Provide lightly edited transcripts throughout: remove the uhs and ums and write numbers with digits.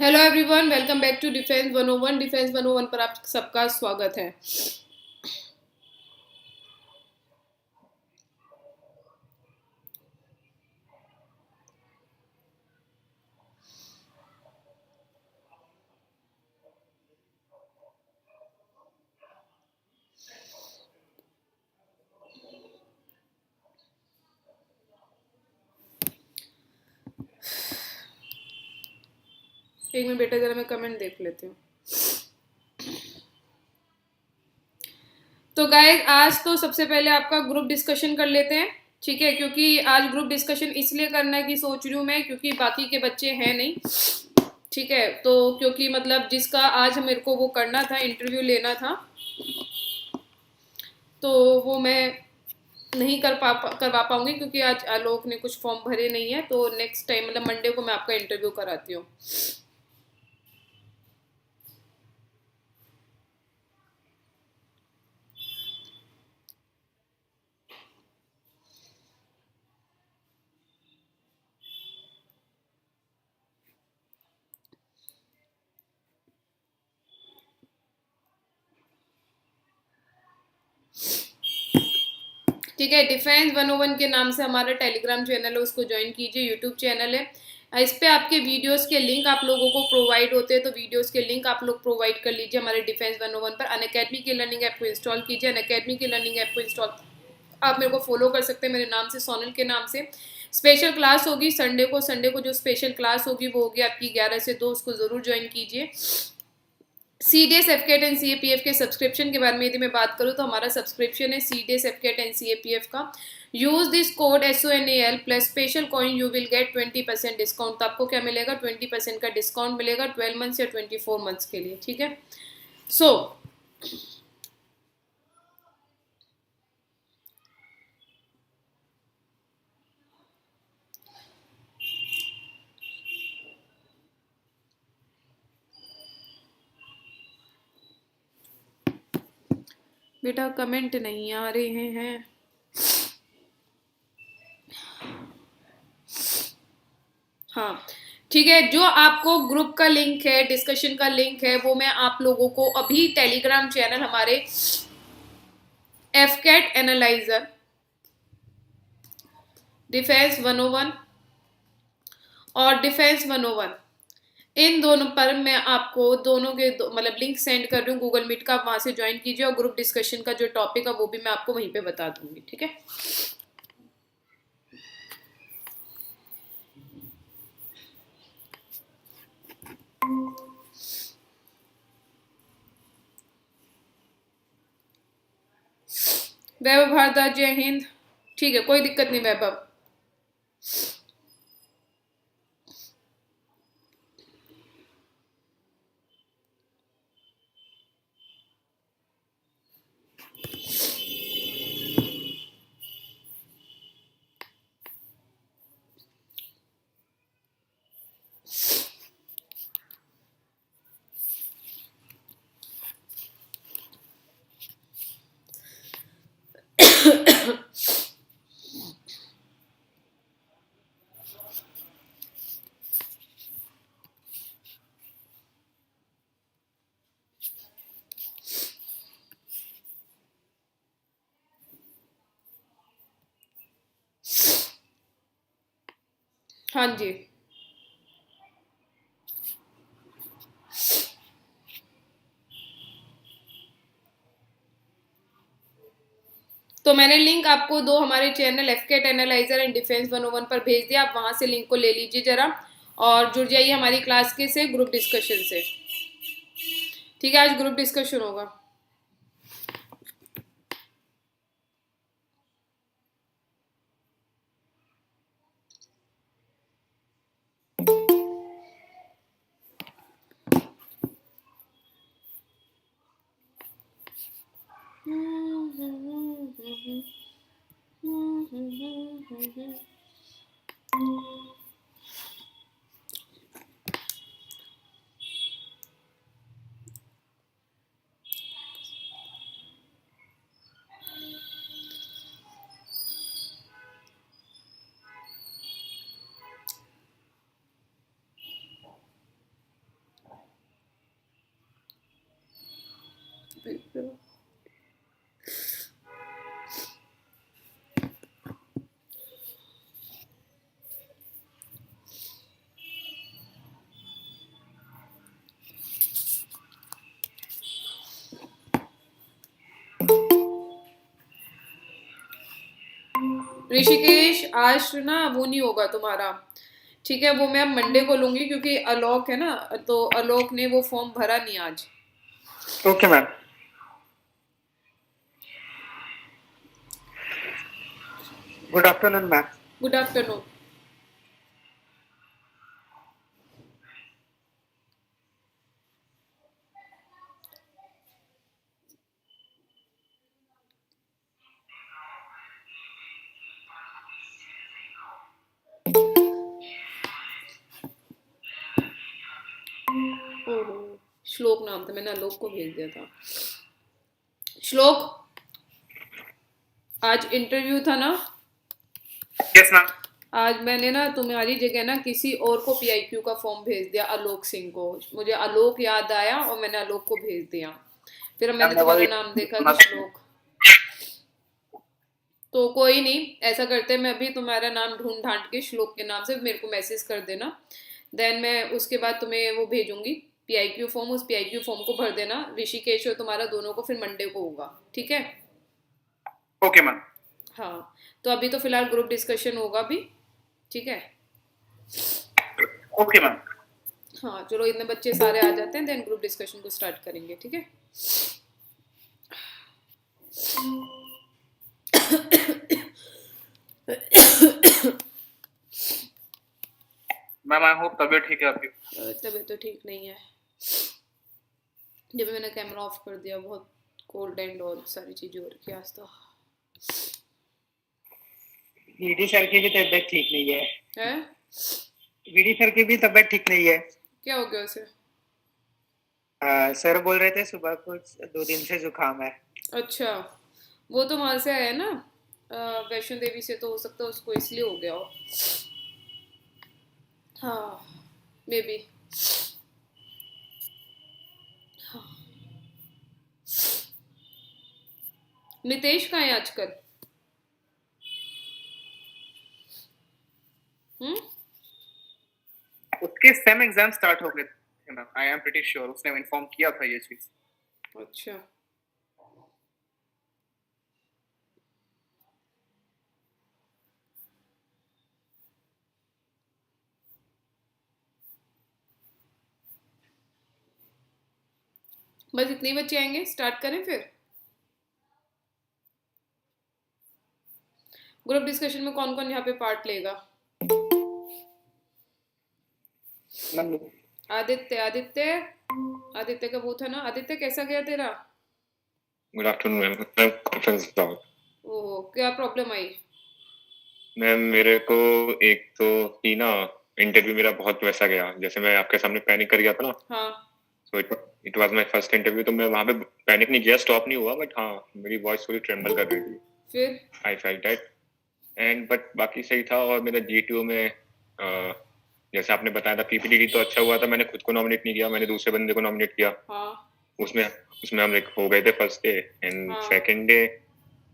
Hello everyone, welcome back to defence 101। Defence 101 पर आप सबका स्वागत है। एक मिनट बेटा, जरा मैं कमेंट देख लेती हूँ। तो गाइस, आज तो सबसे पहले आपका ग्रुप डिस्कशन कर लेते हैं, ठीक है। क्योंकि आज ग्रुप डिस्कशन इसलिए करना की सोच रही हूँ मैं, क्योंकि बाकी के बच्चे हैं नहीं, ठीक है। तो क्योंकि मतलब जिसका आज मेरे को वो करना था, इंटरव्यू लेना था, तो वो मैं नहीं करवा पाऊंगी, क्योंकि आज आलोक ने कुछ फॉर्म भरे नहीं है। तो नेक्स्ट टाइम मतलब मंडे को मैं आपका इंटरव्यू कराती हूँ। ठीक है। डिफेंस 101 के नाम से हमारा टेलीग्राम चैनल है, उसको ज्वाइन कीजिए। यूट्यूब चैनल है, इस पे आपके वीडियोस के लिंक आप लोगों को प्रोवाइड होते हैं, तो वीडियोस के लिंक आप लोग प्रोवाइड कर लीजिए हमारे डिफेंस 101 पर। अनअकैडमी की लर्निंग ऐप को इंस्टॉल कीजिए। अनअकैडमी की लर्निंग ऐप को इंस्टॉल आप मेरे को फॉलो कर सकते हैं मेरे नाम से, सोनल के नाम से। स्पेशल क्लास होगी संडे को जो स्पेशल क्लास होगी वो होगी आपकी 11 से 2, उसको जरूर ज्वाइन कीजिए। CDS एफकेट एंड CAPF के सब्सक्रिप्शन के बारे में यदि मैं बात करूं, तो हमारा सब्सक्रिप्शन है CDS एफकेट एंड CAPF का। Use this code SONAL plus special coin, you will get 20% discount. तो आपको क्या मिलेगा? 20% का डिस्काउंट मिलेगा 12 मंथ्स या 24 मंथ्स के लिए, ठीक है। सो बेटा कमेंट नहीं आ रहे हैं। हाँ, ठीक है। जो आपको ग्रुप का लिंक है, डिस्कशन का लिंक है, वो मैं आप लोगों को अभी टेलीग्राम चैनल हमारे एफकैट एनालाइजर डिफेंस 101 और डिफेंस 101, इन दोनों पर मैं आपको दोनों के मतलब लिंक सेंड कर रही हूँ गूगल मीट का। आप वहां से ज्वाइन कीजिए, और ग्रुप डिस्कशन का जो टॉपिक है वो भी मैं आपको वहीं पे बता दूंगी, ठीक है। वैभव भारद्वाज, जय हिंद। ठीक है, कोई दिक्कत नहीं वैभव। हाँ जी, तो मैंने लिंक आपको दो हमारे चैनल एफकेट एनालाइजर एंड डिफेंस 101 पर भेज दिया। आप वहां से लिंक को ले लीजिए जरा, और जुड़ जाइए हमारी क्लास के से, ग्रुप डिस्कशन से, ठीक है। आज ग्रुप डिस्कशन होगा। ऋषिकेश आज ना वो नहीं होगा तुम्हारा, ठीक है, वो मैं अब मंडे को लूंगी क्योंकि आलोक है ना, तो आलोक ने वो फॉर्म भरा नहीं आज। Okay ma'am. Good afternoon ma'am. Good afternoon. ओहो, श्लोक नाम था, मैंने आलोक को भेज दिया था। श्लोक, आज इंटरव्यू था ना? Yes ma'am. आज मैंने ना तुम्हारी जगह ना किसी और को पीआईक्यू का फॉर्म भेज दिया, आलोक सिंह को। मुझे आलोक याद आया और मैंने आलोक को भेज दिया। फिर मैंने तुम्हारा नाम देखा कि श्लोक, तो कोई नहीं, ऐसा करते मैं अभी तुम्हारा नाम ढूंढ ढांड के श्लोक के नाम से मेरे को मैसेज कर देना, देन मैं उसके बाद तुम्हें वो भेजूंगी पीआईक्यू फॉर्म। उस पीआईक्यू फॉर्म को भर देना, ऋषिकेश और तुम्हारा दोनों को फिर मंडे को होगा, ठीक है? Okay ma'am. हाँ, तो अभी तो फिलहाल ग्रुप डिस्कशन होगा भी, ठीक है? Okay ma'am. हाँ चलो, इतने बच्चे सारे आ जाते हैं, देन ग्रुप डिस्कशन को स्टार्ट करेंगे, ठीक है? मैम आई होप तबीयत ठीक है आपकी। तबीयत तो ठीक नहीं है, जब मैंने कैमरा ऑफ कर दिया बहुत कोल्ड एंड और सारी चीजें हो रखी आज तो। वीडी सर की भी तबीयत ठीक नहीं है। हैं? वीडी सर की भी तबीयत ठीक नहीं है। क्या हो गया उसे? सर बोल रहे थे सुबह को 2 दिन से जुकाम है। अच्छा, वो तो वहां से आया ना, वैष्णो देवी से, तो हो सकता है उसको इसलिए हो गया हो। हाँ, मे बी। हाँ। नितेश कहाँ है आजकल? उसके सेम एग्जाम स्टार्ट हो गए थे ma'am, I am pretty sure उसने इन्फॉर्म किया था ये चीज। अच्छा, बस इतने बच्चे आएंगे, स्टार्ट करें फिर? ग्रुप डिस्कशन में कौन कौन यहाँ पे पार्ट लेगा? आदित्य, आदित्य, आदित्य का वो था ना, आदित्य कैसा गया तेरा? Good afternoon ma'am. मैं कॉन्फ्रेंस था। ओह, क्या प्रॉब्लम आई? मैम मेरे को एक तो ही ना इंटरव्यू मेरा बहुत वैसा गया जैसे मैं आपके सामने पैनिक कर गया था ना। हाँ। So it was my first interview, तो मैं वहां पे पैनिक नहीं किया, स्टॉप नहीं हुआ, बट हाँ मेरी वॉइस थोड़ी ट्रेम्बल कर रही थी। फिर? I felt that and but बाकी सही था। और मेरा जीटीओ में जैसे आपने बताया था पीपीटी तो अच्छा हुआ था। मैंने खुद को नॉमिनेट नहीं किया, मैंने दूसरे बंदे को नॉमिनेट किया। हाँ। उसमें उसमें हम हो गए थे फर्स्ट डे एंड हाँ। सेकंड डे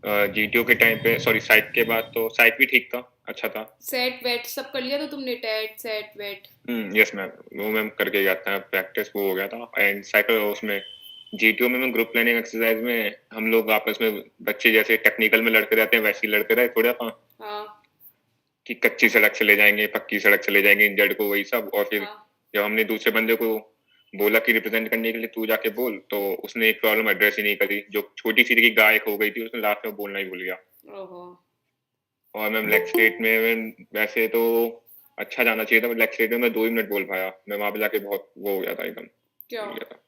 जीटीओ के टाइम पे, सॉरी साइट के बाद, तो साइट भी ठीक था, अच्छा था। सेट वेट सब कर लिया तो तुमने, टेट सेट वेट? यस मैम, वो मैम करके गया था, प्रैक्टिस वो हो गया था। एंड साइकिल उसमें जीटीओ में ग्रुप प्लानिंग एक्सरसाइज में हम लोग आपस में बच्चे जैसे टेक्निकल में लड़ते रहते हैं वैसे ही लड़ते रहे थोड़ा सा। हाँ। कि कच्ची सड़क चले जाएंगे, पक्की सड़क चले जाएंगे, इंजर्ड को, वही सब। और फिर जब हमने दूसरे बंदे को बोला कि रिप्रेजेंट करने के लिए तू जाके बोल, तो उसने एक प्रॉब्लम एड्रेस ही नहीं करी, जो छोटी सी की गाय हो गई थी, उसने लास्ट में बोलना ही भूल गया। और मैम लेग स्ट्रेट में वैसे तो अच्छा जाना चाहिए था, बट लेग स्ट्रेट में मैं 2 ही मिनट बोल पाया। मैं वहां पे जाके बहुत वो हो गया था, एकदम क्या हो गया था।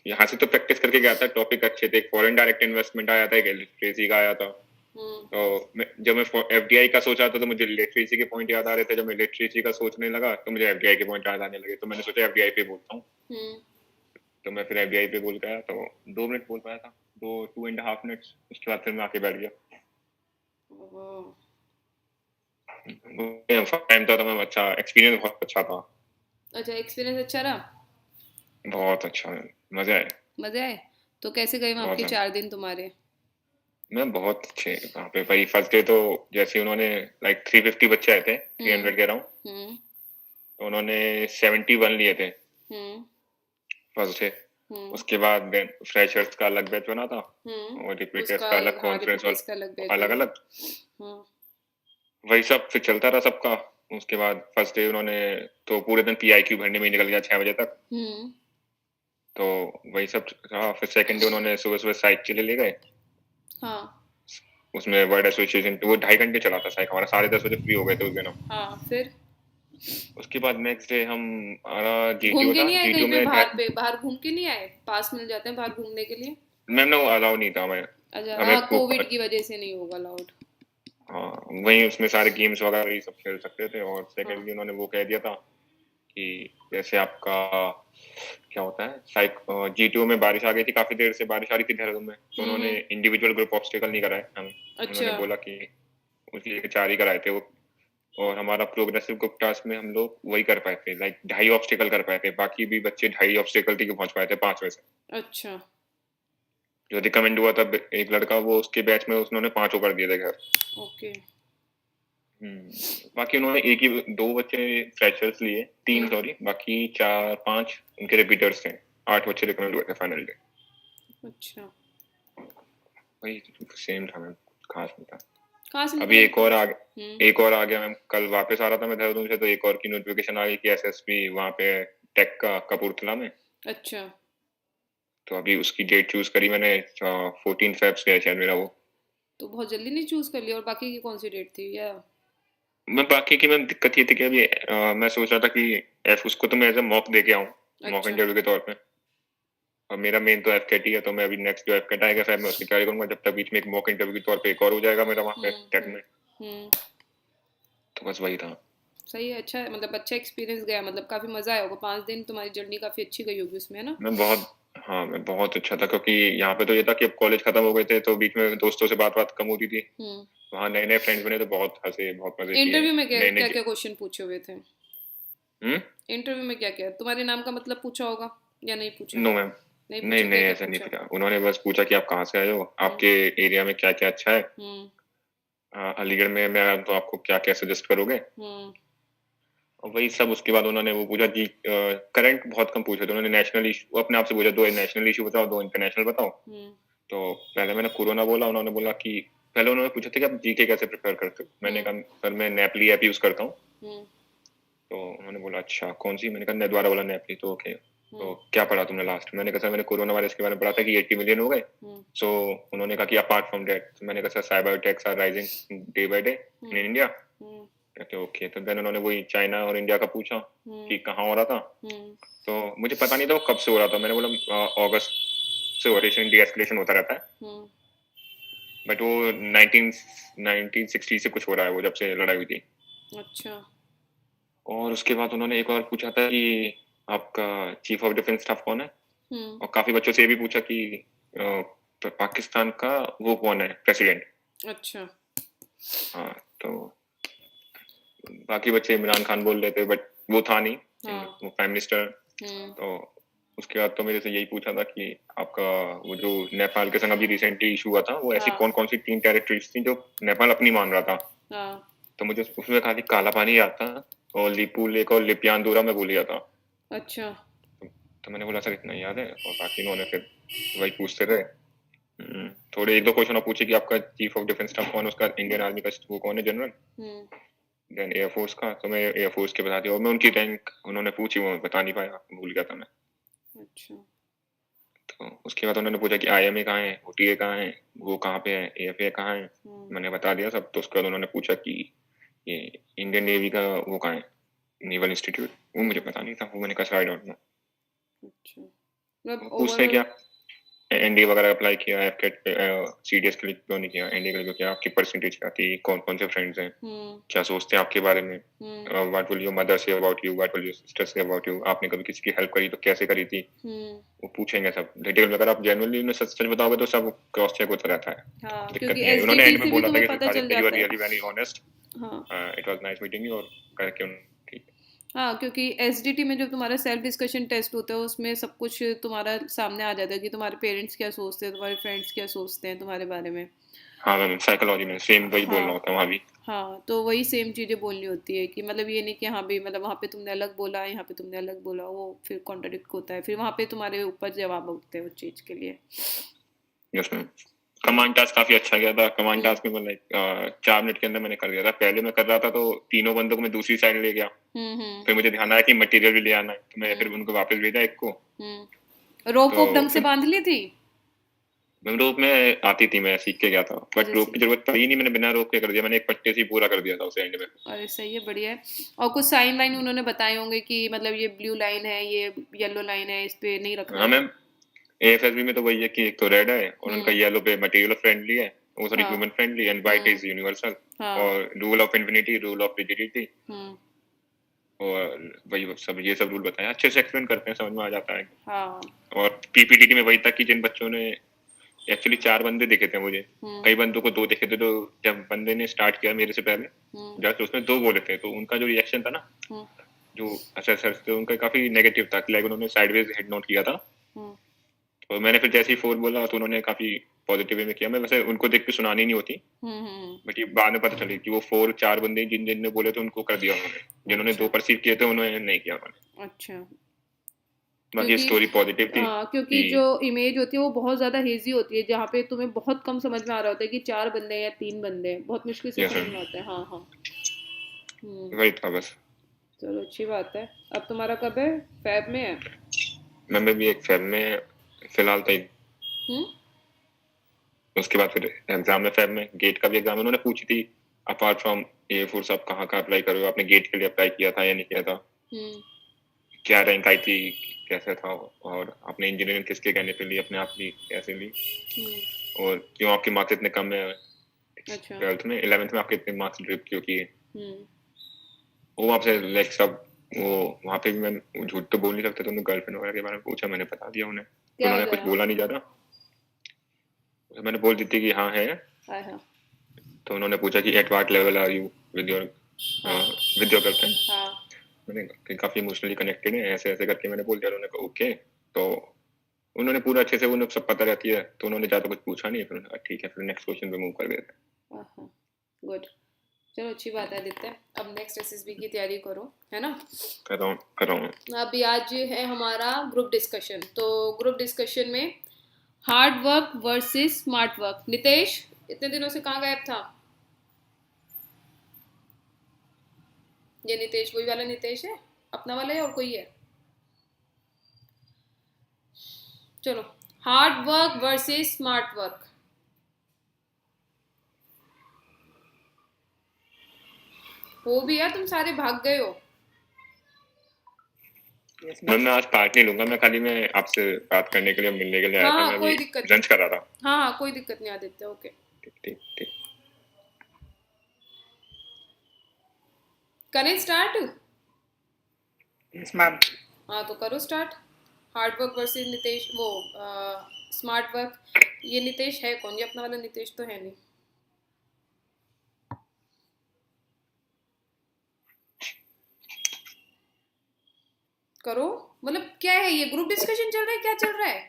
यहाँ से तो प्रैक्टिस करके गया था, टॉपिक अच्छे थे, एक फॉरेन डायरेक्ट इन्वेस्टमेंट आया था, एक लिटरेसी का आया था। तो जब मैं एफडीआई का सोचा था तो मुझे लिटरेसी के पॉइंट याद आ रहे थे। जब मैं लिटरेसी का सोचने लगा तो मुझे एफडीआई के पॉइंट याद आने लगे, तो मैंने सोचा एफडीआई पे बोलता हूँ। तो मैं फिर एफडीआई पे बोल गया, तो 2 मिनट बोल पाया था, 2.5 मिनट्स। उसके बाद फिर मैं आके बैठ गया। टाइम था तो मैम अच्छा एक्सपीरियंस बहुत अच्छा था। अच्छा, एक्सपीरियंस अच्छा रहा? बहुत अच्छा, मजे आए। मजे आए? तो कैसे गए वहाँ के 4 दिन तुम्हारे? मैम बहुत अच्छे वहाँ पे। भाई फर्स्ट डे तो जैसे उन्होंने लाइक 350 बच्चे आए थे, 300 कह रहा हूँ, तो उन्होंने 71 लिए थे फर्स्ट डे। उसके बाद फ्रेशर्स का अलग बैच बना था और रिपीटर्स का अलग, कॉन्फ्रेंस अलग अलग। वही सब फिर चलता रहा सबका। उसके बाद फर्स्ट डे उन्होंने तो पूरे दिन पीआईक्यू भरने में ही निकल गया 6 बजे तक। तो वही सब रहा। फिर सेकंड डे उन्होंने सुबह सुबह साइक के लिए ले गए। हाँ उसमें वर्ड एसोसिएशन वो 2.5 घंटे चला था साइक हमारा। 10:30 बजे फ्री हो गए थे उस दिन हम। हाँ, फिर उसके बाद नेक्स्ट डे हमारा घूम जीटीओ के था। नहीं आए कहीं जीटीओ पे, में बाहर घूम के नहीं आए? पास मिल जाते हैं बाहर घूमने के लिए? मैम ना वो अलाउ नहीं था हमें। अच्छा, हमें हाँ, कोविड की वजह से नहीं होगा अलाउड। हाँ वही उसमें सारे गेम्स वगैरह ये सब खेल सकते थे। और हाँ। सेकेंडली उन्होंने वो कह दिया था कि जैसे आपका क्या होता है साइक जीटीओ में बारिश आ गई थी। काफी देर से बारिश आ रही थी देहरादून में। तो उन्होंने इंडिविजुअल ग्रुप ऑब्स्टिकल नहीं कराए हमें। उन्होंने अच्छा। बोला कि उसके 4 ही कराए थे वो। और हमारा प्रोग्रेसिव ग्रुप टास्क में हम लोग वही कर पाए थे, लाइक 2.5 ऑब्स्टिकल कर पाए थे। बाकी भी बच्चे 2.5 ऑब्स्टिकल तक पहुंच पाए थे 5 में से। अच्छा। जो रिकमेंड हुआ था एक लड़का, वो उसके बैच में उसने 5 कर दिए थे घर। ओके। बाकी उन्होंने एक ही 2 बच्चे फ्रेशर्स लिए, 3 सॉरी, बाकी 4 5 उनके रिपीटर्स थे। 8 बच्चे रिकमेंड हुए थे फाइनल डे। अच्छा। वही सेम था मैम, खास नहीं था। कहाँ से अभी निकले एक थे? और आ एक और आ गया मैम। कल वापस आ रहा था मैं देहरादून से, तो एक और की नोटिफिकेशन आ गई कि एसएसबी वहाँ पे टेक का कपूरथला में। अच्छा। तो अभी उसकी डेट चूज करी मैंने। 14 फेब से है शायद मेरा वो। तो बहुत जल्दी नहीं चूज कर लिया? और बाकी की कौन सी डेट थी या? मैं बाकी की मैम दिक्कत ये थी कि अभी मैं सोच रहा था कि एफ उसको तो मैं एज ए मॉक दे के आऊँ, मॉक अच्छा। इंटरव्यू के तौर पे। और मेरा मेन तो एफकेट ही है। तो मैं अभी नेक्स्ट जो एफकेट आएगा शायद मैं उसकी तैयारी करूंगा। जब तक बीच में एक मॉक इंटरव्यू के तौर पे एक और हो जाएगा मेरा वहाँ पे टेक में। हम्म। तो बस वही था। सही है, अच्छा है, मतलब अच्छा एक्सपीरियंस गया, मतलब काफी मजा आया होगा। 5 दिन तुम्हारी जर्नी काफी अच्छी गई होगी उसमें, है ना? मैं बहुत हाँ मैं बहुत अच्छा था, क्योंकि यहाँ पे तो ये था कि अब कॉलेज खत्म हो गए थे तो बीच में दोस्तों से बात कम होती थी। हम्म। वहाँ नए नए फ्रेंड्स बने तो बहुत हंसे, बहुत मजे किए। इंटरव्यू में क्या नए क्या नए क्या क्वेश्चन पूछे हुए थे? हम्म। इंटरव्यू में क्या क्या, तुम्हारे नाम का मतलब पूछा होगा या नहीं पूछा? No ma'am. नहीं नहीं पूछा, क्या नहीं क्या ऐसा नहीं पूछा? पूछा। उन्होंने बस पूछा कि आप कहाँ से आए हो, हम्म। आपके एरिया में क्या क्या अच्छा है। हम्म। अलीगढ़ में मैं आया तो आपको क्या क्या सजेस्ट करोगे। हम्म। और वही सब। उसके बाद उन्होंने वो पूछा कि करंट बहुत कम पूछे थे उन्होंने। नेशनल इशू वो अपने आप से पूछा, 2 नेशनल इशू बताओ, 2 इंटरनेशनल बताओ। हम्म। तो पहले मैंने कोरोना बोला। उन्होंने बोला कि पहले उन्होंने पूछा था कि आप जीके कैसे प्रिपेयर करते हो। मैंने हम्म। कहा सर मैं नेपली ऐप यूज करता हूँ। हम्म। तो उन्होंने बोला अच्छा कौन सी। मैंने कहा मैं दोबारा बोला नेपली। तो ओके, तो हम्म। क्या पढ़ा तुमने लास्ट। मैंने कहा सर मैंने कोरोना वायरस के बारे में पढ़ा था कि 80 मिलियन हो गए। हम्म। सो उन्होंने कहा कि अपार्ट फ्रॉम दैट। तो मैंने कहा sir cyber attacks are rising day by day in hmm. India. Hmm. कहते ओके। तो देन उन्होंने वही चाइना और इंडिया का पूछा हम्म। कि कहाँ हो रहा था। हम्म। तो मुझे पता नहीं था वो कब से हो रहा था। मैंने बोला अगस्त से ऑपरेशन डी एस्केलेशन होता रहता है। हम्म। बट वो 1960 से कुछ हो रहा है वो, जब से लड़ाई हुई थी। अच्छा। और उसके बाद उन्होंने एक और पूछा था कि आपका चीफ ऑफ डिफेंस स्टाफ कौन है। हम्म। और काफी बच्चों से ये भी पूछा कि पाकिस्तान का वो कौन है प्रेसिडेंट। अच्छा। हाँ तो बाकी बच्चे इमरान खान बोल रहे थे, बट वो था नहीं, हाँ। वो प्राइम मिनिस्टर। हम्म। तो उसके बाद तो मेरे से यही पूछा था कि आपका वो जो नेपाल के संग अभी रिसेंटली इशू हुआ था, वो ऐसी हाँ। कौन कौन सी 3 टेरिटरीज थी जो नेपाल अपनी मान रहा था। हाँ। तो मुझे उसमें कहा कि काला पानी याद था और लिपू लेक और लिपियानदूरा में भूल गया था। अच्छा। तो मैंने बोला सर इतना ही याद है। और बाकी इन्होंने फिर वही पूछते रहे। थोड़े 1 2 क्वेश्चन और पूछे कि आपका चीफ ऑफ डिफेंस स्टाफ कौन है, उसका इंडियन आर्मी का वो कौन है जनरल। हम्म। देन एयरफोर्स का। तो मैं एयरफोर्स के बता दिया। और मैं उनकी रैंक उन्होंने पूछी, वो बता नहीं पाया, भूल गया था मैं। अच्छा। तो उसके बाद उन्होंने पूछा कि आईएमए कहाँ है, ओटीए कहाँ है, वो कहाँ पे है, एएफए कहाँ है। हम्म। मैंने बता दिया सब। तो उसके बाद उन्होंने पूछा कि ये इंडियन नेवी का वो कहाँ है, नेवल इंस्टीट्यूट। वो मुझे पता नहीं था। वो मैंने कहा आई डोंट नो। अच्छा, मतलब पूछते हैं कि ओवरऑल। आप एनडीए वगैरह अप्लाई किया, एफकेट सीडीएस के लिए क्यों नहीं किया, एनडीए के लिए क्यों किया, आपकी परसेंटेज क्या थी, कौन कौन से फ्रेंड्स हैं, हम्म। क्या सोचते हैं आपके बारे में, hmm. What will your mother say about you, what will your sister say about you, आपने कभी किसी की हेल्प करी तो कैसे करी थी। हम्म। वो पूछेंगे सब डिटेल में। अगर आप जेन्युइनली उन्हें सच सच बताओगे तो सब क्रॉस चेक होता रहता है। हाँ, दिक्कत क्योंकि नहीं है। उन्होंने एसडीटी एंड में से भी बोला था तुम्हें कि पता चल आदित्य यू आर जाता है। रियली वेरी ऑनेस्ट, हाँ। It was nice meeting you, और करके उनकी। हाँ, क्योंकि एसडीटी में जब तुम्हारा सेल्फ डिस्कशन टेस्ट होता है उसमें सब कुछ तुम्हारा सामने आ जाता है कि तुम्हारे पेरेंट्स क्या सोचते हैं, तुम्हारे फ्रेंड्स क्या सोचते हैं तुम्हारे बारे में। हाँ मैम साइकोलॉजी में सेम वही बोलना हाँ। होता है वहाँ भी। हाँ, तो वही सेम चीज़ें बोलनी होती है कि मतलब ये नहीं कि हाँ भाई, मतलब वहाँ पे तुमने अलग बोला, यहाँ पे तुमने अलग बोला, वो फिर कॉन्ट्रडिक्ट होता है, फिर वहाँ पे तुम्हारे ऊपर जवाब उठते हैं उस चीज़ के लिए। Yes ma'am. कमांड टास्क काफी अच्छा गया था। कमांड टास्क में मतलब 4 मिनट के अंदर मैंने कर दिया था। पहले मैं कर रहा था तो तीनों बंदों को मैं दूसरी साइड ले गया। फिर मुझे ध्यान आया कि मटेरियल भी ले आना है, तो मैं फिर उनको वापस भेजा एक को। रोप तो वोप ढंग से फिर बांध ली थी? रोप में आती थी, मैं सीख के गया था, बट अच्छा, रोप की जरूरत पड़ी नहीं, मैंने बिना रोप के कर दिया। मैंने एक पट्टे से ही पूरा कर दिया था उस एंड में। अरे सही है, बढ़िया है। और कुछ साइन लाइन उन्होंने बताए होंगे कि मतलब ये ब्लू लाइन है, ये येलो लाइन है, इस पे नहीं रखना हाँ है। मैम, एएफएसबी में तो वही है कि एक तो रेड है और उनका येलो पे मटेरियल फ्रेंडली है, वो सॉरी हाँ। Human friendly, and white is universal. हाँ। और rule of infinity, rule of rigidity, hmm. और वही सब, ये सब रूल बताए, अच्छे से एक्सप्लेन करते हैं, समझ में आ जाता है। हाँ। और पीपीटी में वही था कि जिन बच्चों ने, एक्चुअली 4 बंदे दिखे थे मुझे, कई बंदों को 2 दिखे थे। तो जब बंदे ने स्टार्ट किया मेरे से पहले, जस्ट उसमें 2 बोले थे, तो उनका जो रिएक्शन था ना, जो असेसर्स थे उनका काफी नेगेटिव था, कि लाइक उन्होंने साइडवेज हेड नोट किया था। तो मैंने फिर जैसे ही 4 बोला तो उन्होंने काफी पॉजिटिव वे में किया। मैं वैसे उनको देख के सुनानी नहीं होती, बट ये बाद में पता चली कि वो 4 बंदे जिन जिन ने बोले थे उनको कर दिया उन्होंने, जिन्होंने 2 परसीव किए थे उन्होंने नहीं किया उन्होंने। अच्छा। बाकी स्टोरी पॉजिटिव थी। क्योंकि जो इमेज होती है वो बहुत ज्यादा हेजी होती है, जहाँ पे तुम्हें बहुत कम समझ में आ रहा होता है कि 4 बंदे हैं या 3 बंदे हैं, बहुत मुश्किल से समझ में आता है। हाँ हाँ। वही था बस। चलो अच्छी बात है। अब तुम्हारा कब है? फैब में है? मैं भी एक फैब में फिलहाल तो उसके बाद फिर एग्जाम में फैब में गेट का भी एग्जाम उन्होंने पूछी थी, अपार्ट फ्रॉम ए फोर्स आप कहाँ कहाँ अप्लाई कर रहे हो, आपने गेट के लिए अप्लाई किया था या नहीं किया था, क्या रैंक आई थी, कैसा था, और आपने इंजीनियरिंग किसके कहने पे ली, अपने आप ली, कैसे ली, और क्यों आपके मार्क्स इतने कम है। अच्छा। 12th में 11th में आपके इतने मार्क्स ड्रिप क्यों किए, वो आपसे लाइक सब, वो वहाँ पे भी मैं झूठ तो बोल नहीं सकते, तो उन्होंने गर्लफ्रेंड वगैरह के बारे में पूछा, मैंने बता दिया उन्हें, तो उन्होंने कुछ बोला नहीं ज्यादा, मैंने बोल दी थी कि हाँ है। तो उन्होंने पूछा कि at what level are you with your girlfriend, मैंने काफी इमोशनली कनेक्टेड है, ऐसे ऐसे करके मैंने बोल दिया। उन्होंने कहा ओके, तो उन्होंने पूरा अच्छे से, उन्हें सब पता रहती है, तो उन्होंने ज्यादा कुछ पूछा नहीं, फिर उन्होंने कहा ठीक है, फिर नेक्स्ट क्वेश्चन पे मूव कर देते हैं। गुड, चलो अच्छी बात है आदित्य। अब नेक्स्ट एसएसबी की तैयारी करो, है ना? कर रहा हूँ। अभी आज है हमारा ग्रुप डिस्कशन, तो ग्रुप डिस्कशन में hard work versus smart work. Nitesh इतने दिनों से कहाँ गायब था? ये नितेश वही वाला नितेश है, अपना वाला है और कोई है? चलो, hard work versus smart work. हो भी यार, तुम सारे भाग गए हो। मैं आज पार्ट नहीं लूंगा, मैं खाली मैं आपसे बात करने के लिए, मिलने के लिए आया था, मैं कोई अभी दिक्कत लंच कर रहा था। हाँ, कोई दिक्कत नहीं आदित्य, ओके। ठीक। करें स्टार्ट? Yes ma'am. हाँ तो करो start. Hard work versus Nitesh, वो स्मार्ट वर्क। ये नितेश है कौन? ये अपना वाला नितेश तो है नहीं। करो, मतलब क्या है ये? ग्रुप डिस्कशन चल रहा है, क्या चल रहा है?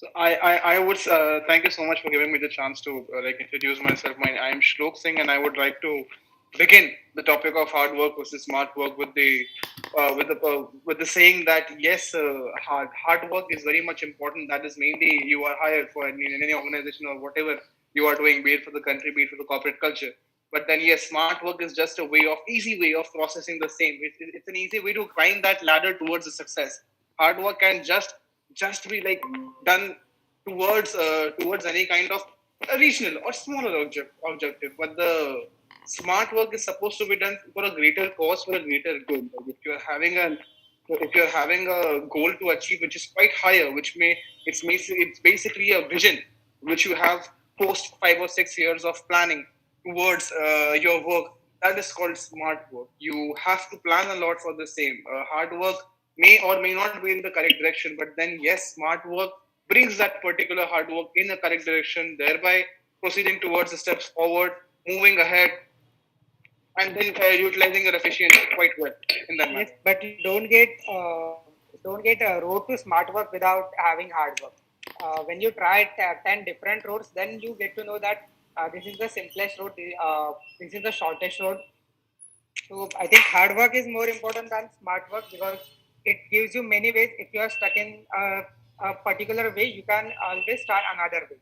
So I would thank you so much for giving me the chance to like introduce myself. I am Shlok Singh, and I would like to begin the topic of hard work versus smart work with the saying that yes, hard work is very much important. That is mainly you are hired for in any organization or whatever you are doing, be it for the country, be it for the corporate culture. But then yes, smart work is just a easy way of processing the same. It's an easy way to climb that ladder towards the success. Hard work can just be like done towards any kind of regional or smaller objective, but the smart work is supposed to be done for a greater cause, for a greater goal. Like if you're having a goal to achieve which is quite higher, it's basically a vision which you have post 5 or 6 years of planning towards your work. That is called smart work. You have to plan a lot for the same. Hard work may or may not be in the correct direction, but then yes, smart work brings that particular hard work in a correct direction, thereby proceeding towards the steps forward, moving ahead, and then utilizing your efficiency quite well in that manner. Yes, but you don't get a road to smart work without having hard work. When you try 10 different roads, then you get to know that this is the simplest road, this is the shortest road. So I think hard work is more important than smart work, because it gives you many ways. If you are stuck in a particular way, you can always start another way.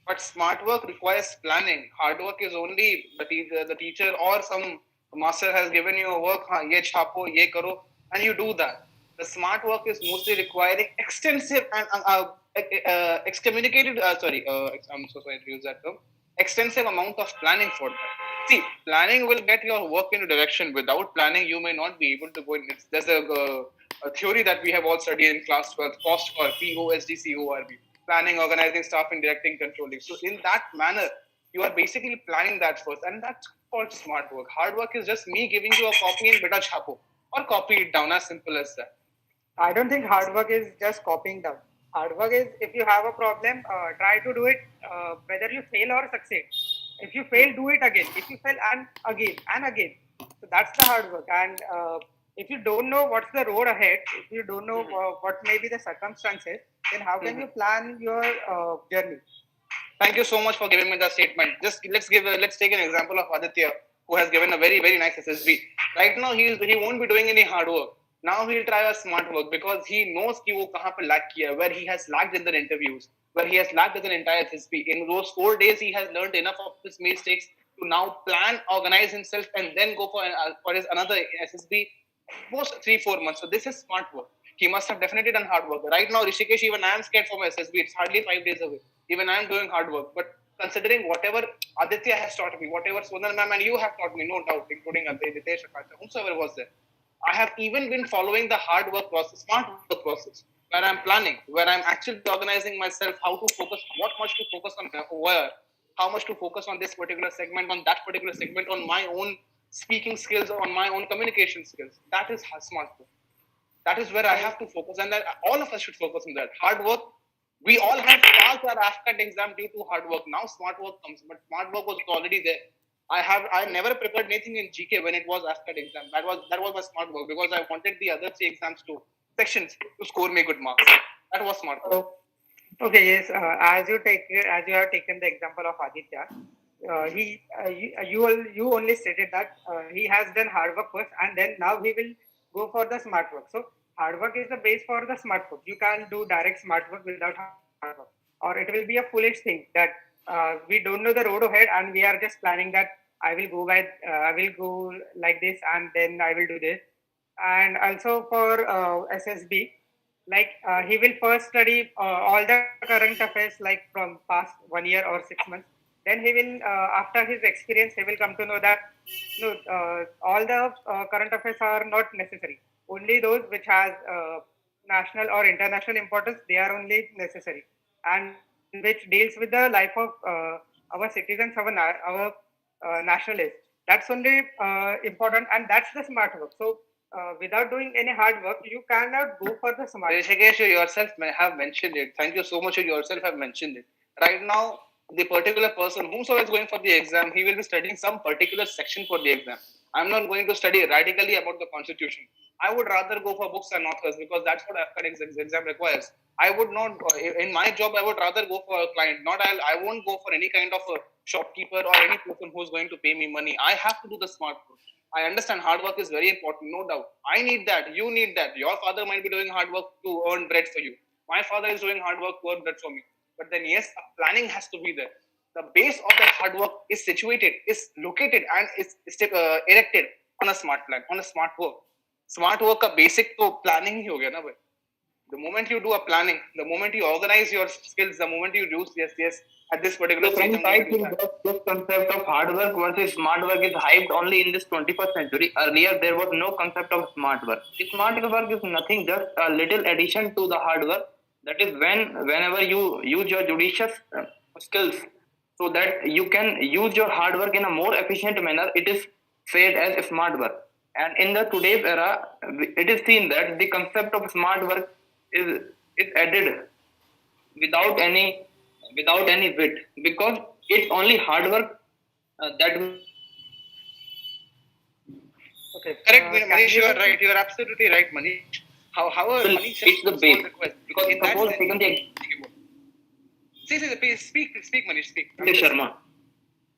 But smart work requires planning. Hard work is only the teacher or some master has given you a work, ye chapo, ye karo, and you do that. The smart work is mostly requiring extensive and excommunicated, I'm so sorry to use that term, extensive amount of planning for that. See, planning will get your work into direction. Without planning, you may not be able to go in. There's a theory that we have all studied in class 12, POST, POSDCORB, planning, organizing, staffing, directing, controlling. So in that manner, you are basically planning that first, and that's called smart work. Hard work is just me giving you a copy in beta chapo, or copy it down, as simple as that. I don't think hard work is just copying down. Hard work is if you have a problem, try to do it whether you fail or succeed. If you fail, do it again. If you fail, and again and again. So that's the hard work. And if you don't know what's the road ahead, if you don't know what may be the circumstances, then how can you plan your journey? Thank you so much for giving me the statement. Just let's take an example of Aditya, who has given a very nice SSB. Right now, he won't be doing any hard work. Now he'll try a smart work because he knows कि वो कहाँ पे lack किया, where he has lacked in the interviews, where he has lacked as an entire SSB. In those 4 days, he has learned enough of his mistakes to now plan, organize himself, and then go for his another SSB post 3-4 months. So this is smart work. He must have definitely done hard work. Right now, Rishikesh, even I am scared for my SSB. It's hardly 5 days away. Even I am doing hard work. But considering whatever Aditya has taught me, whatever Sonal ma'am and you have taught me, no doubt, including Aditya, whomsoever was there, I have even been following the hard work process, smart work process, where I'm planning, where I'm actually organizing myself, how to focus, what much to focus on where, how much to focus on this particular segment, on that particular segment, on my own speaking skills, on my own communication skills. That is smart work. That is where I have to focus, and that all of us should focus on that. Hard work. We all have passed our AFCAT exam due to hard work. Now smart work comes, but smart work was already there. I never prepared anything in GK when it was AFCAT exam. That was my smart work because I wanted the other 3 exams sections to score me good marks. That was smart work. Okay, yes. As you have taken the example of Aditya, you only stated that he has done hard work first, and then now he will go for the smart work. So hard work is the base for the smart work. You can't do direct smart work without hard work, or it will be a foolish thing that we don't know the road ahead and we are just planning that I will go like this and then I will do this. And also for SSB, like he will first study all the current affairs like from past 1 year or 6 months. Then he will, after his experience, he will come to know that no, all the current affairs are not necessary. Only those which has national or international importance, they are only necessary, and which deals with the life of our citizens, our nationalists. That's only important, and that's the smart work. So without doing any hard work, you cannot go for the smart work. Rishikesh, you yourself have mentioned it. Thank you so much. You yourself have mentioned it. Right now, the particular person whomsoever is going for the exam, he will be studying some particular section for the exam. I'm not going to study radically about the constitution. I would rather go for books and authors because that's what AFCAT exam requires. I would not, in my job, I would rather go for a client. I won't go for any kind of a shopkeeper or any person who's going to pay me money. I have to do the smart work. I understand hard work is very important, no doubt. I need that. You need that. Your father might be doing hard work to earn bread for you. My father is doing hard work to earn bread for me. But then, yes, planning has to be there. The base of that hard work is situated, is located, and is erected on a smart plan, on a smart work. Smart work का basic तो planning ही हो गया ना भाई. The moment you do a planning, the moment you organize your skills, the moment you use yes, at this particular stage. I think that this concept of hard work versus smart work is hyped only in this 21st century. Earlier, there was no concept of smart work. Smart work is nothing, just a little addition to the hard work. That is whenever you use your judicious skills so that you can use your hard work in a more efficient manner, it is said as smart work. And in the today's era, it is seen that the concept of smart work is added without any wit, because it's only hard work that. Okay. Correct, Manish. You are right. You are absolutely right, Manish. However, Manish, it's the base. Because in suppose taken the please speak, Manish, speak. Sharma,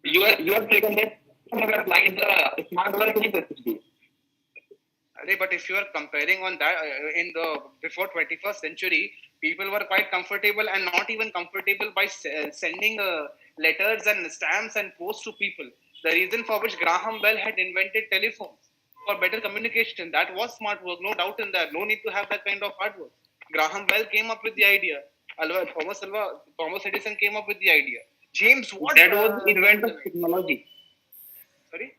you have taken this. You have applied the smart work in SSB. But if you are comparing on that in the before 21st century, People were quite comfortable and not even comfortable by sending letters and stamps and posts to people. The reason for which Graham Bell had invented telephones for better communication, that was smart work, no doubt in that. No need to have that kind of hard work. Graham Bell came up with the idea. Thomas Edison came up with the idea. James Watt. That was the invent of technology. Sorry?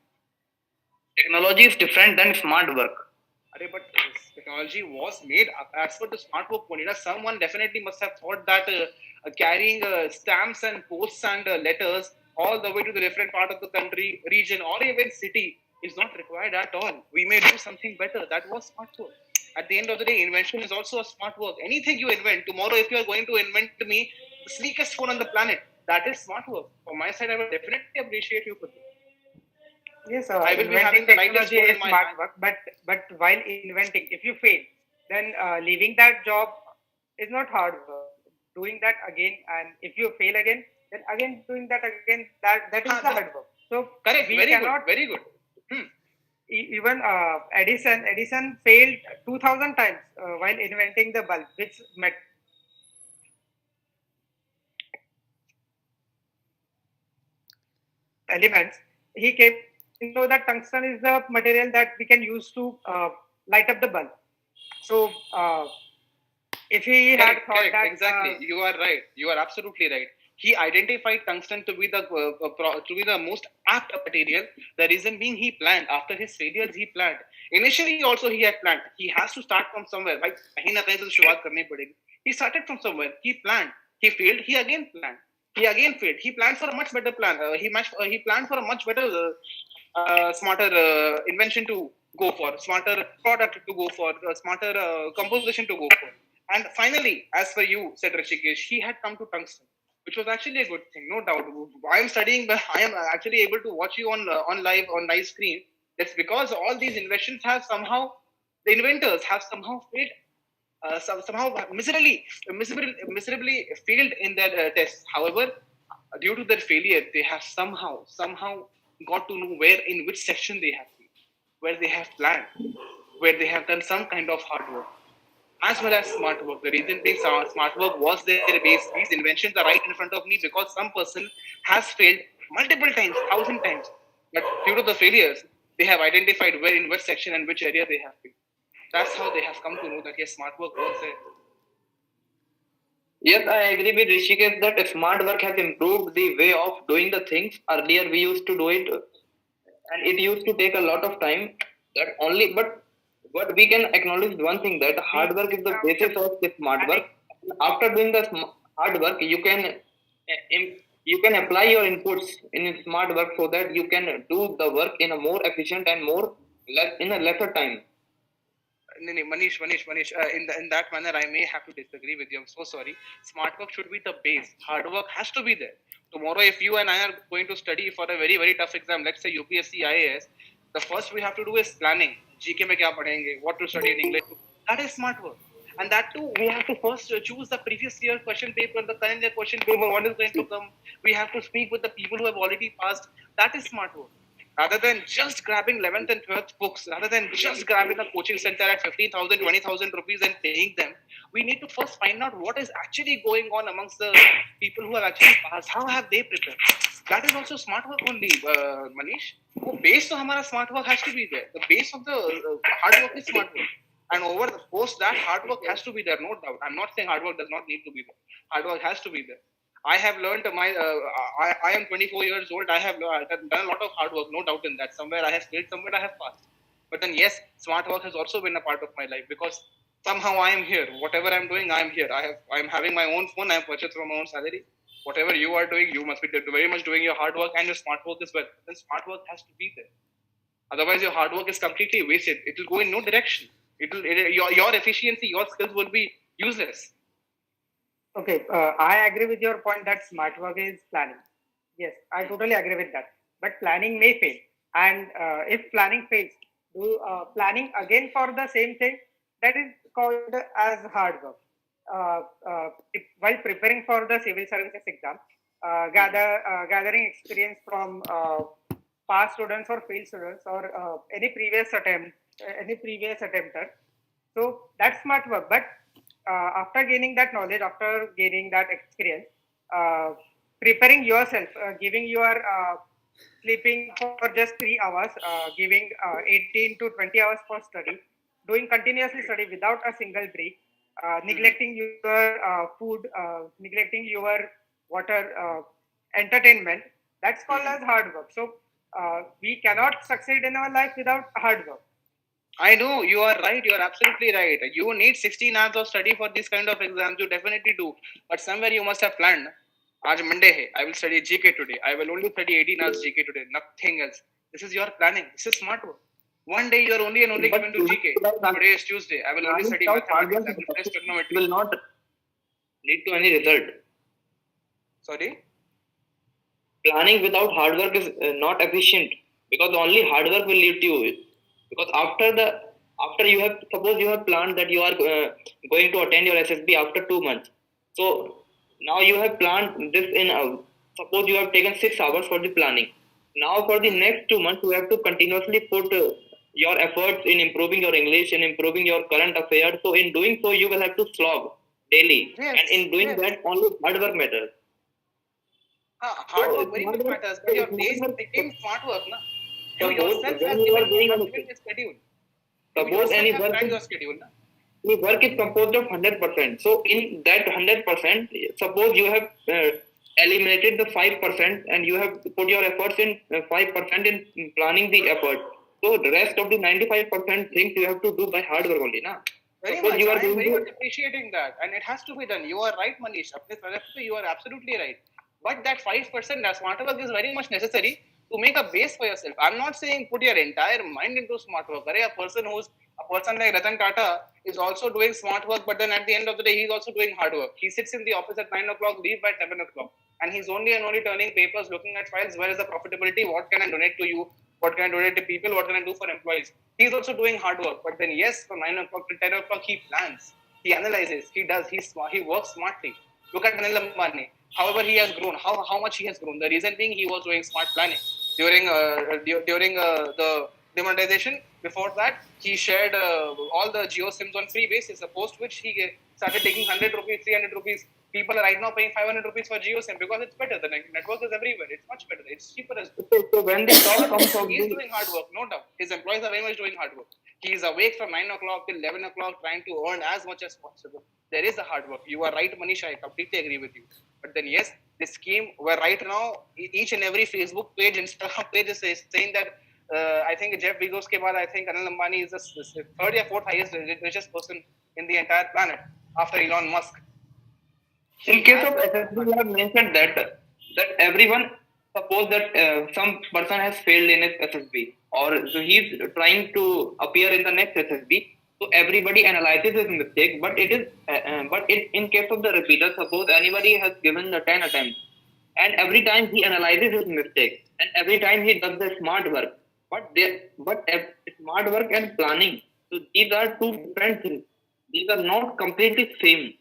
Technology is different than smart work. But technology was made as per the smart work point. Someone definitely must have thought that carrying stamps and posts and letters all the way to the different part of the country, region, or even city is not required at all. We may do something better. That was smart work. At the end of the day, invention is also a smart work. Anything you invent tomorrow, if you are going to invent me the sleekest phone on the planet, that is smart work. From my side, I will definitely appreciate you for this. Yes, I will be having the lightest technology phone is in my smart hand. work, but while inventing, if you fail, then leaving that job is not hard work. Doing that again, and if you fail again, then again doing that again, that is the hard work. So Correct. we Very cannot. good. Very good. Even Edison failed 2,000 times while inventing the bulb, which met elements. He came to know that tungsten is the material that we can use to light up the bulb. So if he had Correct, thought correct, that exactly. You are right. You are absolutely right. He identified tungsten to be the most apt material. The reason being, he planned. After his failures, he planned. Initially, also he had planned. He has to start from somewhere. भाई कहीं ना कहीं से तो शुरुआत करनी पड़ेगी. He started from somewhere. He planned. He failed. He again planned. He again failed. He planned for a much better plan. He planned for a much better, smarter invention to go for, smarter product to go for, smarter composition to go for. And finally, as for you, said Rishikesh, he had come to tungsten, which was actually a good thing, no doubt. I am studying, but I am actually able to watch you on live screen. That's because all these inventions have somehow, the inventors have somehow failed, somehow miserably failed in their tests. However, due to their failure, they have somehow got to know where, in which section they have been, where they have planned, where they have done some kind of hard work as well as smart work. The reason being smart work was their base. These inventions are right in front of me because some person has failed multiple times, 1,000 times. But due to the failures, they have identified where, in which section and which area they have failed. That's how they have come to know that yes, smart work was there. Yes, I agree with Rishikesh that smart work has improved the way of doing the things. Earlier, we used to do it, and it used to take a lot of time. But we can acknowledge one thing, that hard work is the basis of the smart work. After doing the hard work, you can apply your inputs in smart work so that you can do the work in a more efficient and in a lesser time. Manish, in that manner, I may have to disagree with you. I'm so sorry. Smart work should be the base. Hard work has to be there. Tomorrow, if you and I are going to study for a very, very tough exam, let's say UPSC, IAS, the first we have to do is planning. GK में क्या पढ़ेंगे? What to study in English? That is smart work. And that too, we have to first choose the previous year question paper, the current year question paper, what is going to come. We have to speak with the people who have already passed. That is smart work. Rather than just grabbing 11th and 12th books, rather than just grabbing a coaching center at 15,000, 20,000 rupees and paying them, we need to first find out what is actually going on amongst the people who have actually passed. How have they prepared? That is also smart work only, Manish. The base of our smart work has to be there. The base of the hard work is smart work. And over the post that, hard work has to be there, no doubt. I'm not saying hard work does not need to be there. Hard work has to be there. I have learned I am 24 years old. I have done a lot of hard work, no doubt in that. Somewhere I have failed, somewhere I have passed. But then yes, smart work has also been a part of my life because somehow I am here. Whatever I'm doing, I am here. I am having my own phone. I am purchased from my own salary. Whatever you are doing, you must be very much doing your hard work and your smart work as well. Then smart work has to be there. Otherwise, your hard work is completely wasted. It will go in no direction. Your efficiency, your skills will be useless. Okay, I agree with your point that smart work is planning. Yes, I totally agree with that. But planning may fail, and if planning fails, do planning again for the same thing, that is called as hard work. While preparing for the civil services exam, gathering experience from past students or failed students or any previous attempter. So that's smart work. But after gaining that knowledge, after gaining that experience, preparing yourself, giving your sleeping for just 3 hours, giving 18 to 20 hours for study, doing continuously study without a single break, neglecting your food, neglecting your water, entertainment. That's called as hard work. So we cannot succeed in our life without hard work. I know you are right. You are absolutely right. You need 16 hours of study for this kind of exams. You definitely do. But somewhere you must have planned. Aaj Monday hai. I will study GK today. I will only study 18 hours GK today. Nothing else. This is your planning. This is smart work. One day you are only and only But given to GK. Today is Tuesday. I will only study mathematics. I will test trigonometry. will not lead to any result. Sorry. Planning without hard work is not efficient, because only hard work will lead to you. Because after you have, suppose you have planned that you are going to attend your SSB after 2 months. So now you have planned this in suppose you have taken 6 hours for the planning. Now for the next 2 months you have to continuously put your efforts in improving your English and improving your current affairs. So in doing so you will have to slog daily, Yes, and in doing yes. that only hard work matters. Hard work very much matters, but your days became smart work, na? You yourself have given a schedule. Suppose any work planned your schedule, na? the work is composed of 100%. So in that 100%, suppose you have eliminated the 5% and you have put your efforts in 5% in planning the effort. So the rest of the 95% things you have to do by hard work only, na? Very Suppose much. you are I am going very to- much appreciating that, and it has to be done. You are right, Manish. You are absolutely right. But that 5%, that smart work is very much necessary to make a base for yourself. I'm not saying put your entire mind into smart work. A person like Ratan Tata is also doing smart work, but then at the end of the day, he's also doing hard work. He sits in the office at 9 o'clock, leave by 7 o'clock, and he's only and only turning papers, looking at files. Where is the profitability? What can I donate to you? What can I donate to people? What can I do for employees? He's also doing hard work. But then, yes, from 9 o'clock to 10 o'clock, he plans, he analyzes, he does, he works smartly. Look at Anil Ambani. However, he has grown. How much he has grown? The reason being, he was doing smart planning during the demonetization. Before that, he shared all the Geo SIMs on free basis. Post which he started taking 100 rupees, 300 rupees. People are right now paying 500 rupees for Geo SIM because it's better. The network is everywhere. It's much better. It's cheaper as well. So when the talk comes of He's the doing hard work, no doubt. His employees are very much doing hard work. He is awake from 9 o'clock till 11 o'clock trying to earn as much as possible. There is a hard work. You are right, Manish. I completely agree with you. But then, yes, this scheme where right now each and every Facebook page, Instagram page is saying that I think Jeff Bezos ke baad, I think Anil Ambani is the third or fourth highest richest person in the entire planet after Elon Musk. In case of SSB, you have mentioned that everyone, suppose that some person has failed in his SSB, or so he's trying to appear in the next SSB. So everybody analyzes his mistake, but in case of the repeater, suppose anybody has given the 10 attempts, and every time he analyzes his mistake, and every time he does the smart work, smart work and planning, so these are two different things. These are not completely same.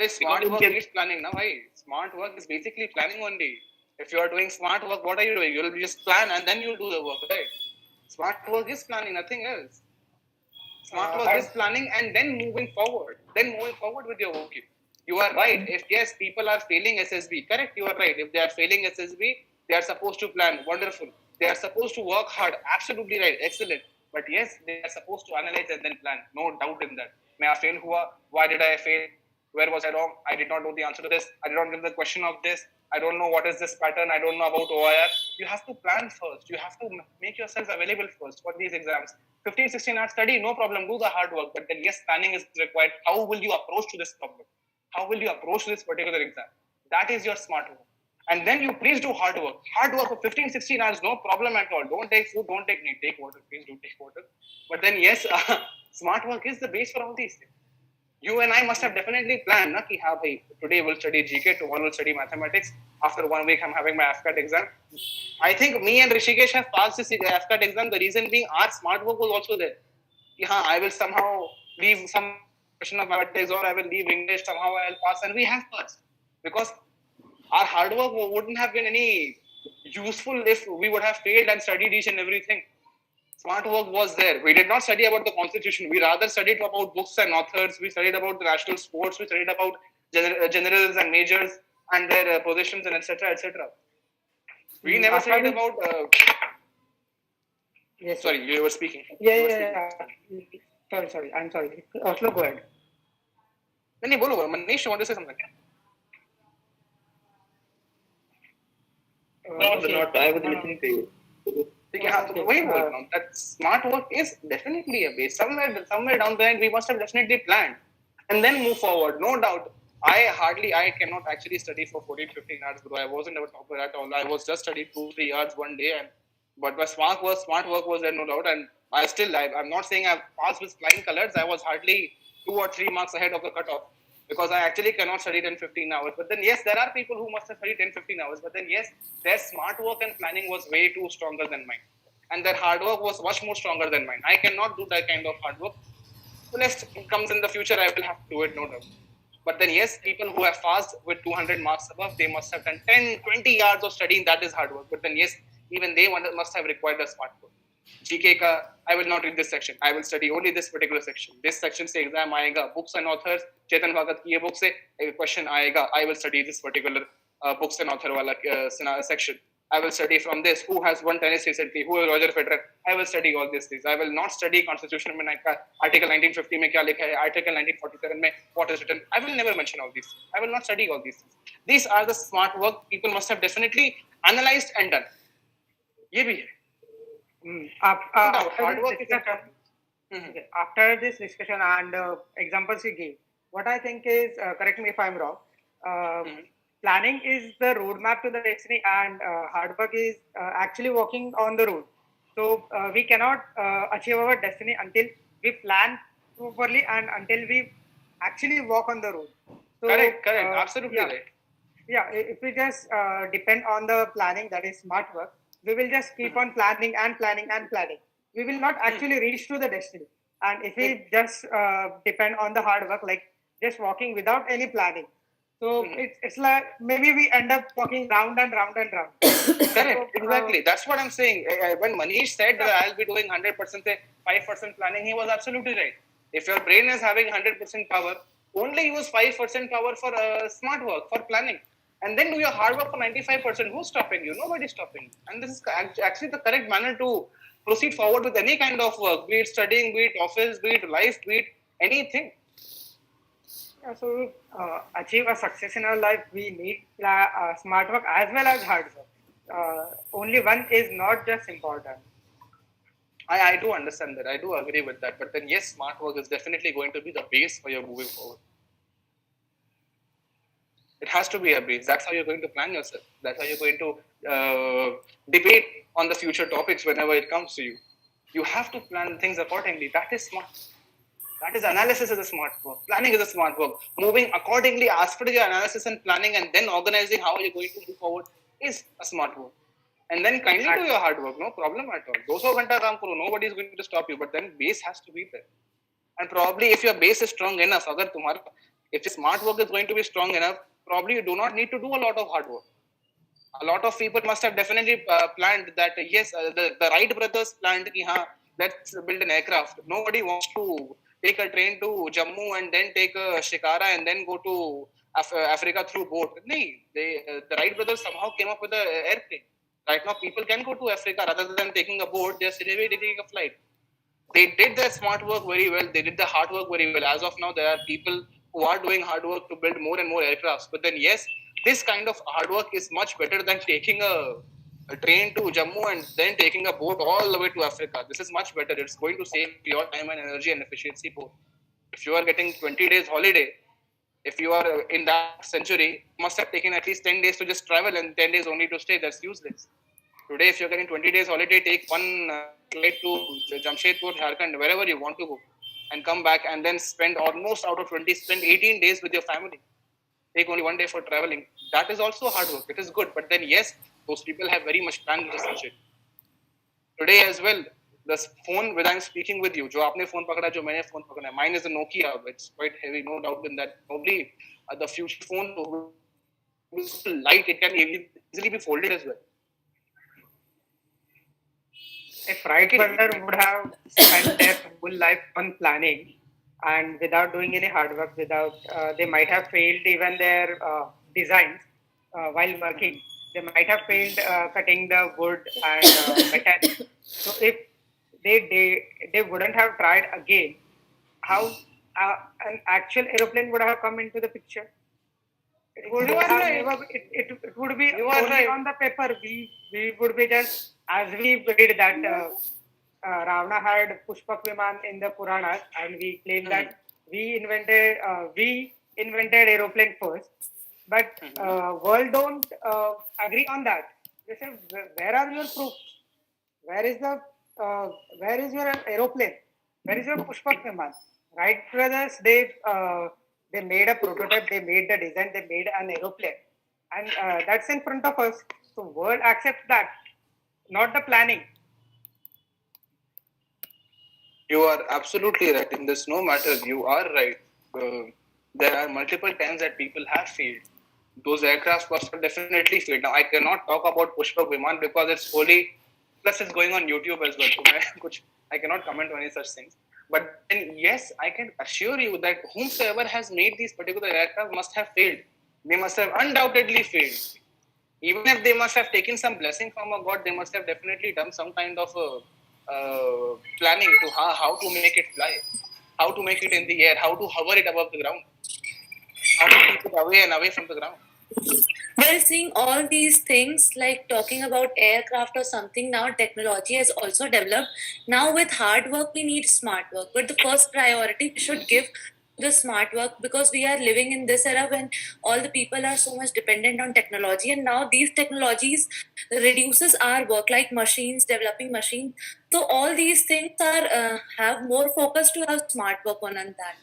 Smart work is planning, na bhai. Smart work is basically planning only. If you are doing smart work, what are you doing? You will just plan and then you'll do the work, right? Smart work is planning, nothing else. Smart work is planning and then moving forward. Then moving forward with your work. You are right. If yes, people are failing SSB, correct, you are right. If they are failing SSB, they are supposed to plan. Wonderful. They are supposed to work hard. Absolutely right. Excellent. But yes, they are supposed to analyze and then plan. No doubt in that. May I fail hua? Why did I fail? Where was I wrong? I did not know the answer to this. I did not get the question of this. I don't know what is this pattern. I don't know about OIR. You have to plan first. You have to make yourself available first for these exams. 15, 16 hours study, no problem. Do the hard work. But then, yes, planning is required. How will you approach to this problem? How will you approach this particular exam? That is your smart work. And then you please do hard work. Hard work for 15, 16 hours, no problem at all. Don't take food, don't take meat. Take water. Please do take water. But then, yes, smart work is the base for all these things. You and I must have definitely planned, na, ki, ha, bhai, today we'll study GK, tomorrow we'll study mathematics. After 1 week, I'm having my AFCAT exam. I think me and Rishikesh have passed this AFCAT exam. The reason being our smart work was also there. Ki, ha, I will somehow leave some question of mathematics or I will leave English, somehow I'll pass. And we have passed. Because our hard work wouldn't have been any useful if we would have failed and studied each and everything. Smart work was there. We did not study about the constitution. We rather studied about books and authors. We studied about the national sports. We studied about generals and majors and their positions and etc. etc. We never studied about. Yes. Sorry, you were speaking. Yeah. Sorry. I'm sorry. Oslo, go ahead. नहीं बोलो Manish, you want to say something? Not. I was listening to you. ठीक है हाँ तो वही बोल रहा हूँ that smart work is definitely a base. Somewhere down the line we must have definitely planned and then move forward. No doubt. I cannot actually study for 14-15 hours, bro. I wasn't a topper at all. I was just studying 2-3 hours one day, but my smart work was there, no doubt. And I'm not saying I've passed with flying colors. I was hardly 2 or 3 marks ahead of the cutoff because I actually cannot study 10-15 hours. But then yes, there are people who must have studied 10-15 hours. But then yes, their smart work and planning was way too stronger than mine, and their hard work was much more stronger than mine. I cannot do that kind of hard work. Unless it comes in the future, I will have to do it, no doubt. But then yes, people who have passed with 200 marks above, they must have done 10-20 hours of studying. That is hard work. But then yes, even they must have required a smart work. GK ka, I will not read this section. I will study only this particular section. This section se exam aayega. Books and authors, Chetan Bhagat ki ye book se a question aayega. I will study this particular books and author wala section. I will study from this. Who has won tennis recently? Who is Roger Federer? I will study all these things. I will not study Constitution mein Article 1950 mein kya likha hai, Article 1947 mein what is written. I will never mention all these things. I will not study all these things. These are the smart work people must have definitely analyzed and done. Ye bhi hai. After this discussion and examples you gave, what I think is, correct me if I'm wrong, planning is the roadmap to the destiny, and hard work is actually walking on the road. So we cannot achieve our destiny until we plan properly and until we actually walk on the road. So, correct, absolutely right. Yeah, if we just depend on the planning, that is smart work, we will just keep on planning. We will not actually reach to the destiny. And if we just depend on the hard work, like just walking without any planning, so it's like maybe we end up walking round and round and round. Correct, exactly. That's what I'm saying. When Manish said that I'll be doing 100%, 5% planning, he was absolutely right. If your brain is having 100% power, only use 5% power for smart work, for planning. And then do your hard work for 95%. Who's stopping you? Nobody's stopping you. And this is actually the correct manner to proceed forward with any kind of work, be it studying, be it office, be it life, be it anything. Yeah, so achieve a success in our life, we need smart work as well as hard work. Only one is not just important. I do understand that. I do agree with that. But then yes, smart work is definitely going to be the base for your moving forward. It has to be a base. That's how you're going to plan yourself. That's how you're going to debate on the future topics whenever it comes to you. You have to plan things accordingly. That is smart. That is analysis is a smart work. Planning is a smart work. Moving accordingly as per your analysis and planning and then organizing how you're going to move forward is a smart work. And then kindly do your hard work. No problem at all. 200 ghanta kaam karo. Nobody is going to stop you. But then base has to be there. And probably if your base is strong enough, if your smart work is going to be strong enough, probably you do not need to do a lot of hard work. A lot of people must have definitely planned that, yes, the Wright brothers planned, let's build an aircraft. Nobody wants to take a train to Jammu and then take a Shikara and then go to Africa through boat. No, the Wright brothers somehow came up with an airplane. Right now, people can go to Africa rather than taking a boat, they're still taking a flight. They did their smart work very well. They did the hard work very well. As of now, there are people who are doing hard work to build more and more aircrafts. But then, yes, this kind of hard work is much better than taking a train to Jammu and then taking a boat all the way to Africa. This is much better. It's going to save your time and energy and efficiency both. If you are getting 20 days holiday, if you are in that century, you must have taken at least 10 days to just travel and 10 days only to stay. That's useless. Today, if you're getting 20 days holiday, take one flight to Jamshedpur, Jharkhand, wherever you want to go, and come back and then spend almost out of 20, spend 18 days with your family. Take only 1 day for traveling. That is also hard work. It is good. But then, yes, those people have very much planned this shit. Today as well, the phone when I'm speaking with you, jo aapne phone pakda, jo maine phone pakda, mine is a Nokia. It's quite heavy, no doubt in that. Probably the future phone is light. It can easily be folded as well. If right builder would have spent their whole life on planning and without doing any hard work, they might have failed even their designs while working. They might have failed cutting the wood and metal. So if they wouldn't have tried again, how an actual aeroplane would have come into the picture? It would You are have right. never. It would be You are only right. on the paper. We would be just as we read that Ravana had Pushpak Viman in the Puranas, and we claim that we invented aeroplane first. But world don't agree on that. They say, where are your proofs? Where is the where is your aeroplane? Where is your Pushpak Viman? Wright brothers, they made a prototype, they made the design, they made an aeroplane, and that's in front of us. So world accepts that, not the planning. You are absolutely right. In this, no matter, you are right. There are multiple times that people have failed. Those aircraft must have definitely failed. Now, I cannot talk about Pushpak Viman because it's fully, plus it's going on YouTube as well. So I cannot comment on any such things. But then, yes, I can assure you that whomsoever has made these particular aircraft must have failed. They must have undoubtedly failed. Even if they must have taken some blessing from a god, they must have definitely done some kind of planning to how to make it fly, how to make it in the air, how to hover it above the ground, how to keep it away and away from the ground. Well, seeing all these things, like talking about aircraft or something, now technology has also developed. Now, with hard work, we need smart work. But the first priority we should give the smart work, because we are living in this era when all the people are so much dependent on technology, and now these technologies reduces our work, like machines, developing machines. So all these things are have more focus to have smart work on that.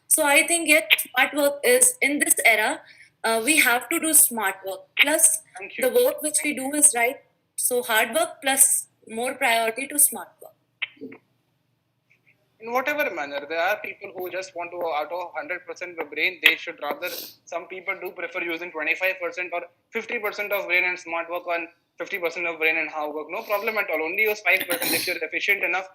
So I think yet smart work is in this era. We have to do smart work. Plus, Thank you. the work which we do is right. So hard work plus more priority to smart work. In whatever manner, there are people who just want to out of 100% of brain, they should rather, some people do prefer using 25% or 50% of brain and smart work on 50% of brain and hard work. No problem at all. Only use 5% if you're efficient enough.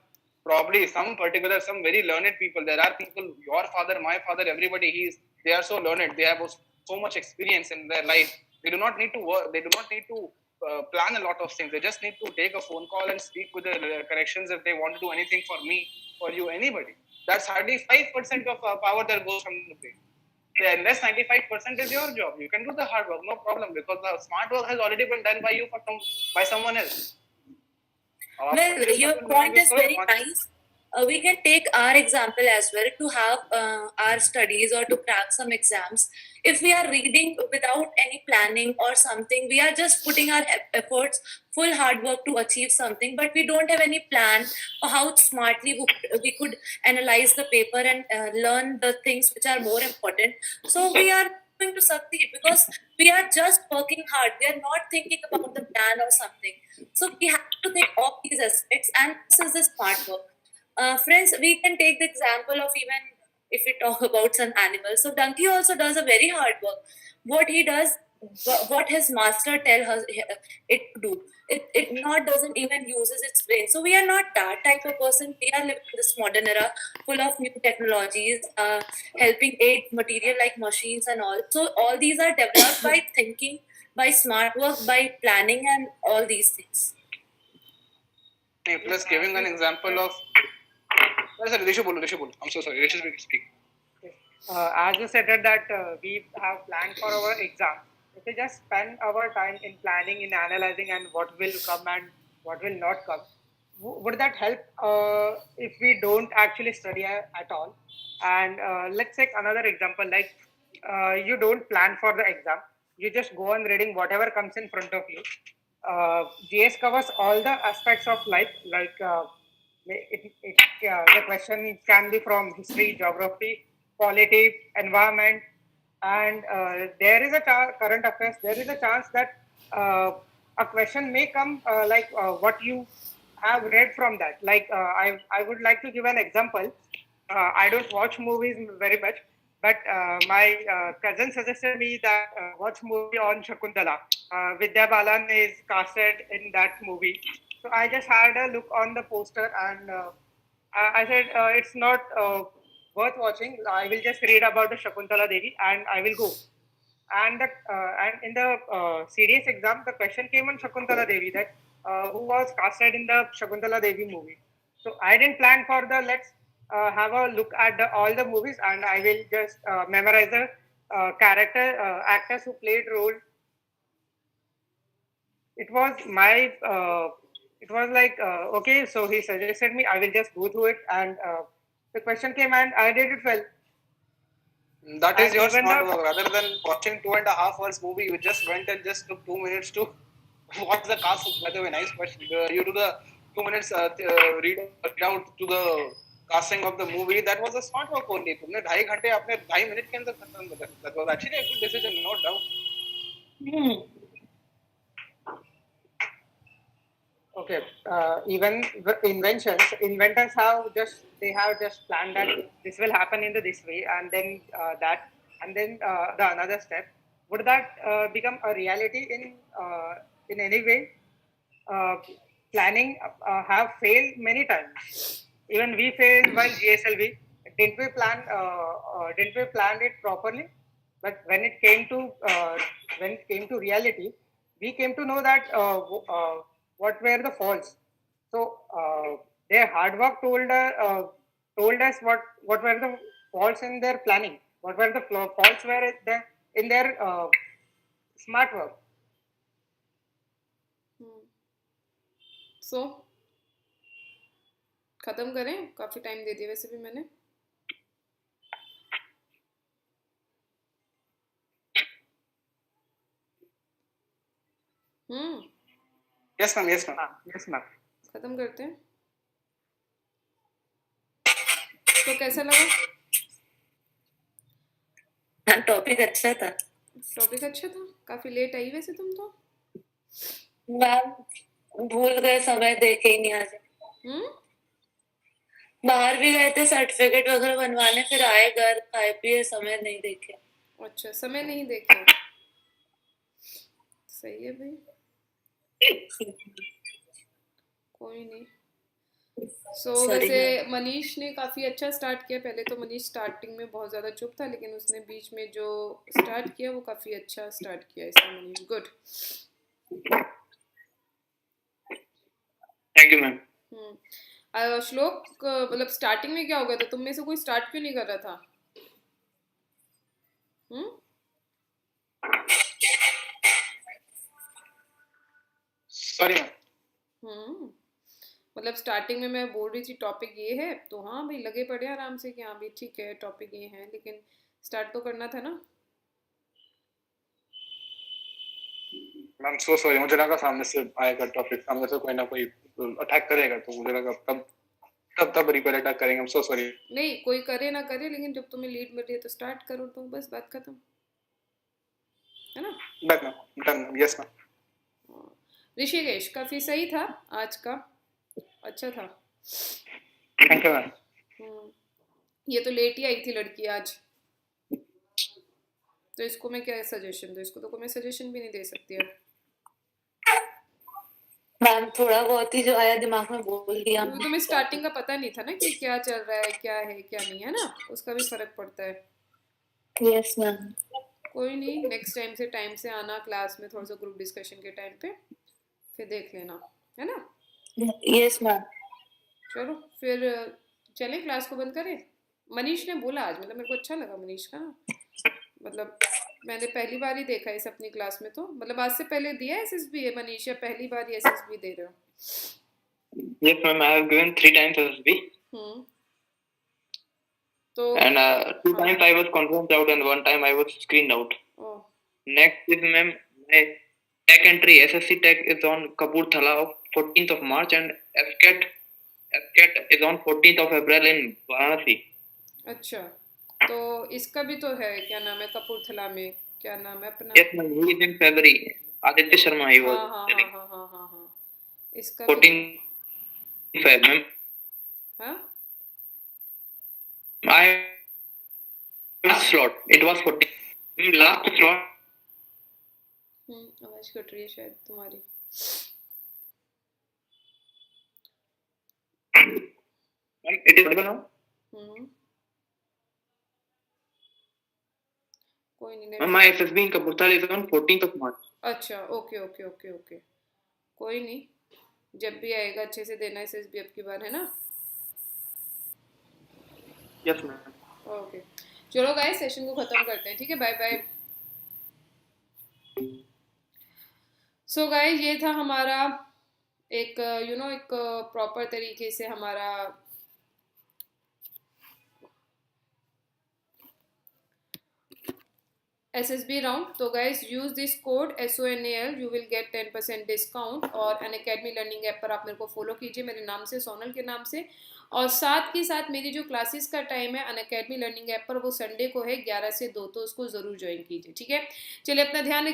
Probably some very learned people. There are people, your father, my father, everybody, they are so learned. They have so much experience in their life. They do not need to work. They do not need to plan a lot of things. They just need to take a phone call and speak with the corrections if they want to do anything for me, for you, anybody. That's hardly 5% of power that goes from the brain. The rest 95% is your job. You can do the hard work, no problem, because the smart work has already been done by you by someone else. Well, your point is very nice. We can take our example as well to have our studies or to crack some exams. If we are reading without any planning or something, we are just putting our efforts, full hard work to achieve something, but we don't have any plan for how smartly we could analyze the paper and learn the things which are more important. So we are going to succeed because we are just working hard. We are not thinking about the plan or something. So we have to think of these aspects, and this is the smart work. Friends, we can take the example of even if we talk about some animals. So donkey also does a very hard work. What he does, what his master tell it to do, it not doesn't even uses its brain. So we are not that type of person. We are living in this modern era full of new technologies, helping aid material like machines and all. So all these are developed by thinking, by smart work, by planning, and all these things. Plus, giving an example of. I'm so sorry. Rishu speak. As you said that we have planned for our exam. If we just spend our time in planning, in analyzing, and what will come and what will not come, would that help if we don't actually study at all? And let's take another example, like you don't plan for the exam, you just go on reading whatever comes in front of you. GS covers all the aspects of life, like the question can be from history, geography, polity, environment, and there is a current affairs. There is a chance that a question may come what you have read from that. Like I would like to give an example. I don't watch movies very much, but my cousin suggested me that watch movie on Shakuntala. Vidya Balan is casted in that movie, So I just had a look on the poster and I said it's not worth watching. I will just read about the Shakuntala Devi and I will go. And in the CDS exam, the question came on Shakuntala Devi, that who was casted in the Shakuntala Devi movie. So I didn't plan for the let's have a look at all the movies and I will just memorize the actors who played role. It was my it was like okay, so he suggested me. I will just go through it, and the question came, and I did it well. That is And your even smart the work. Rather than watching 2.5 hours movie, you just went and just took 2 minutes to watch the cast. By the way, nice question. You do the 2 minutes read out to the casting of the movie. That was a smart work only. तुमने 2.5 घंटे अपने 2.5 minute के अंदर खत्म कर दिया. That was actually a good decision, no doubt. okay, even the inventors have just planned that this will happen in this way, and then the another step. Would that become a reality in any way? Planning have failed many times. Even we failed while GSLV. Didn't we plan it properly? But when it came to reality, we came to know that what were the faults. So their hard work told us what were the faults in their planning. What were the faults were in their smart work. सो खत्म करें, काफी time दे दिया वैसे भी मैंने. Yes, ma'am. Yes, ma'am. Yes, ma'am. खत्म करते हैं. तो कैसा लगा? टॉपिक अच्छा था. टॉपिक अच्छा था. काफी लेट आई वैसे तुम तो. मैम भूल गए, समय देखे ही नहीं आज. बाहर भी गए थे सर्टिफिकेट वगैरह बनवाने, फिर आए घर, खाए पिए, समय नहीं देखे. अच्छा, समय नहीं देखा. सही है भाई, कोई नहीं. वैसे मनीष ने काफ़ी अच्छा स्टार्ट किया. पहले तो मनीष स्टार्टिंग में बहुत ज़्यादा चुप था, लेकिन उसने बीच में जो स्टार्ट किया वो काफ़ी अच्छा स्टार्ट किया. इसमें Manish good. Thank you ma'am. श्लोक, मतलब स्टार्टिंग में क्या हो गया था? तुम में से कोई स्टार्ट क्यों नहीं कर रहा था? Sorry, ma'am. मतलब स्टार्टिंग में मैं बोल रही थी टॉपिक ये है, तो हाँ भाई लगे पड़े आराम से कि हाँ भाई ठीक है टॉपिक ये है, लेकिन स्टार्ट तो करना था ना. मैम सो सॉरी, मुझे लगा सामने से आएगा टॉपिक, सामने से कोई ना कोई अटैक करेगा, तो मुझे लगा तब रिपेयर अटैक करेंगे. I am so sorry. नहीं, कोई करे ना करे, लेकिन जब तुम्हें लीड मिल रही है तो स्टार्ट करो, तो बस बात खत्म है ना. डन. Yes ma'am. ऋषिकेश, काफी सही था आज का, अच्छा था. Thank you ma'am. ये तो लेट ही आई थी लड़की आज, तो इसको मैं क्या सजेशन दूं? इसको तो कोई मैं सजेशन भी नहीं दे सकती है. मैम थोड़ा बहुत ही जो आया दिमाग में बोल दिया. क्योंकि तुम्हें स्टार्टिंग का पता नहीं था ना कि क्या चल रहा है, क्या है क्या नहीं है ना, उसका भी फर्क पड़ता है. Yes ma'am. कोई नहीं, नेक्स्ट टाइम से आना क्लास में, थोड़ा सा ग्रुप डिस्कशन के टाइम पे, फिर देख लेना, है ना. Yes ma'am. चलो फिर चलें, क्लास को बंद करें. मनीष ने बोला आज, मतलब मेरे को अच्छा लगा मनीष का ना, मतलब मैंने पहली बार ही देखा इस अपनी क्लास में. तो मतलब आज से पहले दिया SSB है मनीष, या पहली बार ही SSB दे रहे हो? Yes ma'am, I have given 3 times SSB. तो And 2 times I was conference out and 1 time I was screened out. Oh. Next is ma'am, my tech entry SSC tech is on Kapurthala of 14th of March and AFCAT is on 14th of April in Varanasi. अच्छा, तो इसका भी तो है, क्या नाम है कपूरथला में, क्या नाम है अपना? Yes ma'am, he is in February. Aditya Sharma he was. हाँ. इसका 14 Feb ma'am. हाँ. Last slot. It was 14. Last slot. आवाज कट रही है शायद तुम्हारी. It is audible now? कोई नहीं Ma'am, my SSB in Kapurthala is on 14th of March. अच्छा, ओके ओके ओके ओके, कोई नहीं, जब भी आएगा अच्छे से देना SSB अब की बार, है ना? Yes ma'am. ओके, चलो गाइस सेशन को खत्म करते हैं, ठीक है, बाय बाय। सो गाइस ये था हमारा एक एक प्रॉपर तरीके से हमारा SSB राउंड। तो guys use this code SONAL, you will get 10% discount. और अनअकैडमी लर्निंग ऐप पर आप मेरे को फॉलो कीजिए मेरे नाम से, सोनल के नाम से। और साथ ही साथ मेरी जो क्लासेस का टाइम है अनअकैडमी लर्निंग ऐप पर, वो संडे को है 11 से 2, तो उसको जरूर ज्वाइन कीजिए, ठीक है। चलिए अपना ध्यान